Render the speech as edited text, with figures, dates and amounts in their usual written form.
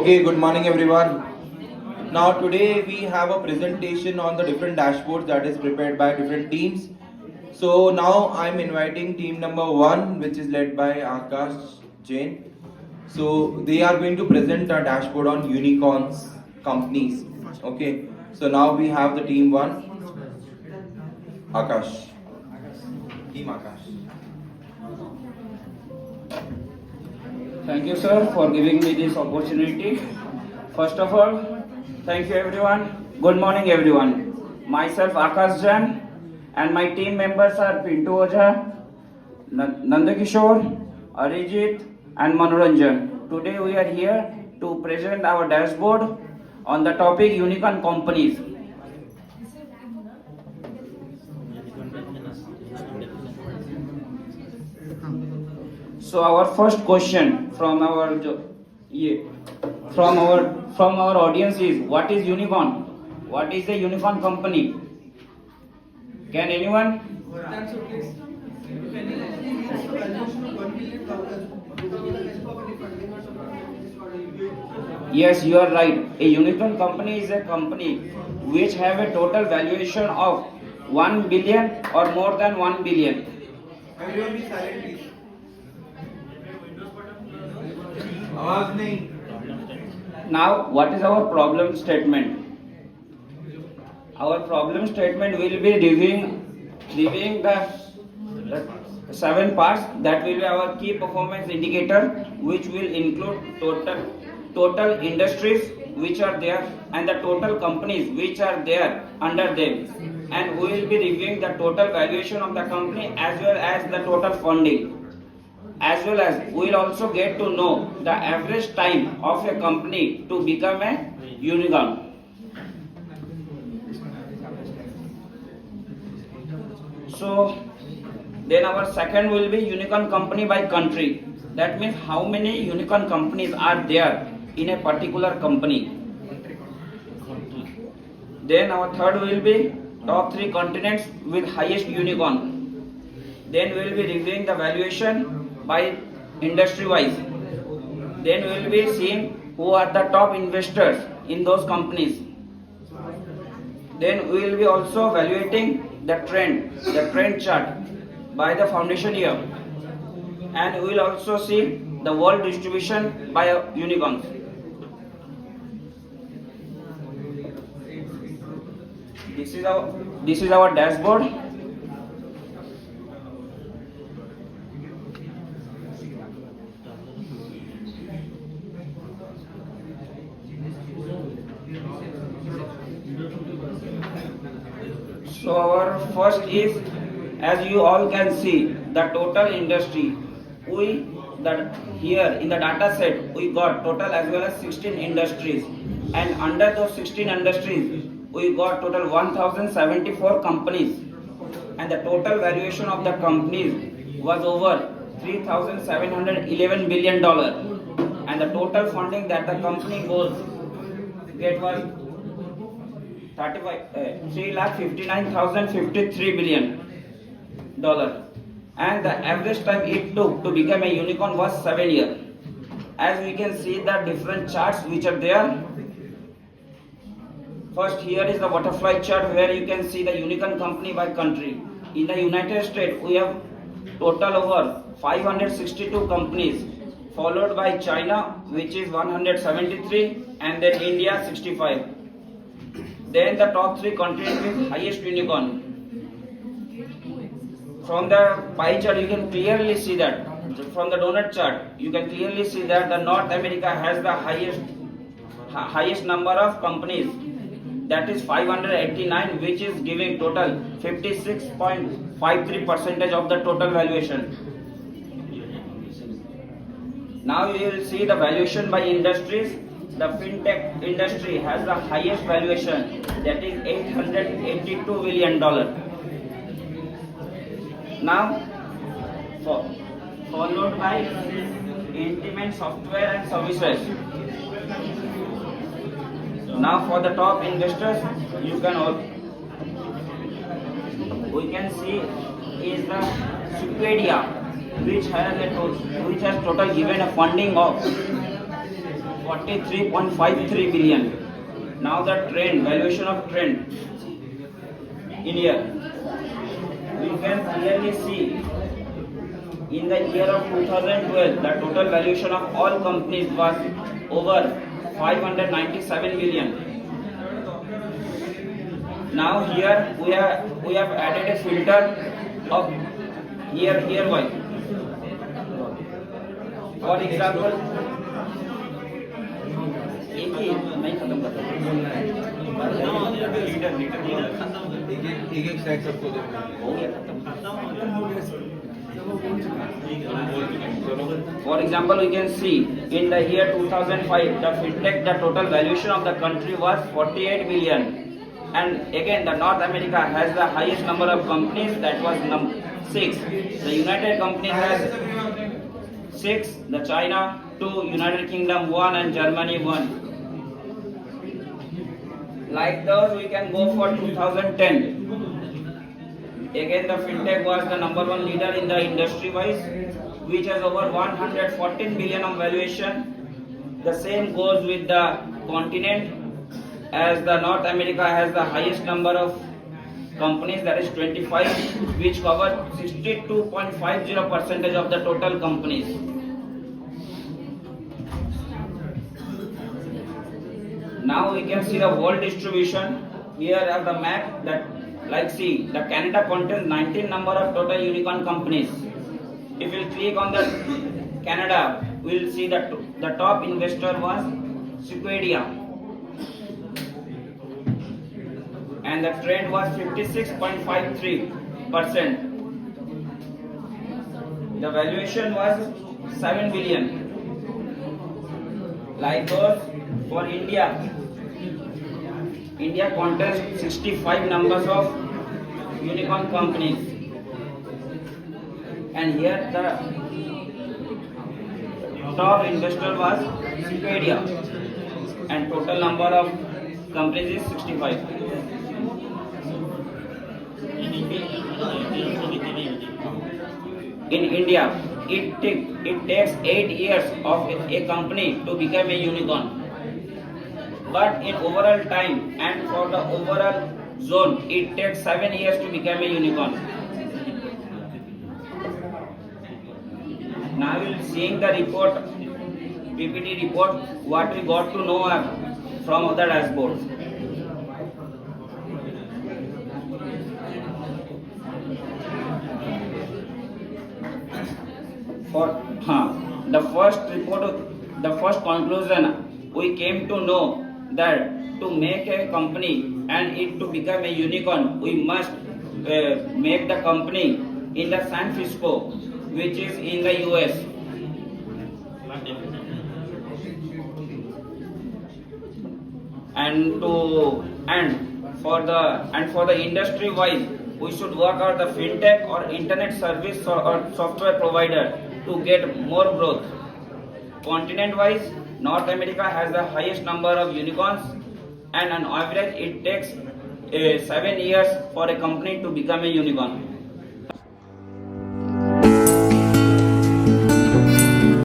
Okay, good morning everyone. Now today we have a presentation on the different dashboards that is prepared by different teams. So now I'm inviting team number 1, which is led by Akash Jain. So they are going to present a dashboard on unicorns companies. Okay. So now we have the team 1, Akash. Team Akash. Thank you, sir, for giving me this opportunity. First of all, thank you, everyone. Good morning, everyone. Myself, Akash Jain, and my team members are Pintu Ojha, Nandakishore, Arijit, and Manoranjan. Today, we are here to present our dashboard on the topic unicorn companies. So our first question from our audience is, what is unicorn? What is a unicorn company? Can anyone? Yes, you are right. A unicorn company is a company which have a total valuation of 1 billion or more than 1 billion. Everyone be silent, please. Now, what is our problem statement? Our problem statement will be reviewing the 7 parts that will be our key performance indicator, which will include total industries which are there and the total companies which are there under them, and we will be reviewing the total valuation of the company as well as the total funding. As well as we will also get to know the average time of a company to become a unicorn. So then our second will be unicorn company by country. That means how many unicorn companies are there in a particular company. Then our third will be top 3 continents with highest unicorn. Then we will be reviewing the valuation by industry wise. Then we will be seeing who are the top investors in those companies. Then we will be also evaluating the trend chart by the foundation year, and we will also see the world distribution by unicorns. This is our dashboard. So our first is, as you all can see, the total industry. Here in the data set we got total as well as 16 industries, and under those 16 industries we got total 1074 companies, and the total valuation of the companies was over $3,711 billion, and the total funding that the company get was 3,59,053 billion dollar, and the average time it took to become a unicorn was 7 years. As we can see the different charts which are there. First, here is the butterfly chart where you can see the unicorn company by country. In the United States we have total over 562 companies, followed by China which is 173, and then India 65. Then the top 3 countries with highest unicorn. From the pie chart you can clearly see that. From the donut chart you can clearly see that the North America has the highest number of companies, that is 589, which is giving total 56.53% of the total valuation. Now you will see the valuation by industries. The fintech industry has the highest valuation, that is $882 billion. Now, followed by intimate software and services. Now for the top investors, we can see is the Supedia, which has total given a funding of 43.53 billion. Now the trend, valuation of trend in here, we can clearly see in the year of 2012 the total valuation of all companies was over 597 billion. Now here we have added a filter of year wise. For example, एक ही नहीं खत्म करता एक stack सबको दो हो गया खत्म. For example, we can see in the year 2005 the fintech, the total valuation of the country was 48 billion, and again the North America has the highest number of companies, that was 6. The United companies has 6, the China 2, United Kingdom 1, and Germany 1. Like those we can go for 2010. Again the fintech was the number 1 leader in the industry wise, which has over 114 billion of valuation. The same goes with the continent, as the North America has the highest number of companies, that is 25, which cover 62.50% of the total companies. Now we can see the world distribution. Here are the map that, like see, the Canada contains 19 number of total unicorn companies. If we click on the Canada, we will see that the top investor was Sequoia, and the trend was 56.53%. The valuation was 7 billion. Like those for India contains 65 numbers of unicorn companies, and here the top investor was Sequoia, and total number of companies is 65. In India, it takes 8 years of a company to become a unicorn. But in overall time and for the overall zone, it takes 7 years to become a unicorn. Now we will seeing the report, PPT report, what we got to know from other dashboards. For the first report, the first conclusion, we came to know that to make a company and it to become a unicorn, we must make the company in the San Francisco, which is in the US. And for the industry wise, we should work out the fintech or internet service or software provider to get more growth. Continent wise, North America has the highest number of unicorns, and on average it takes 7 years for a company to become a unicorn.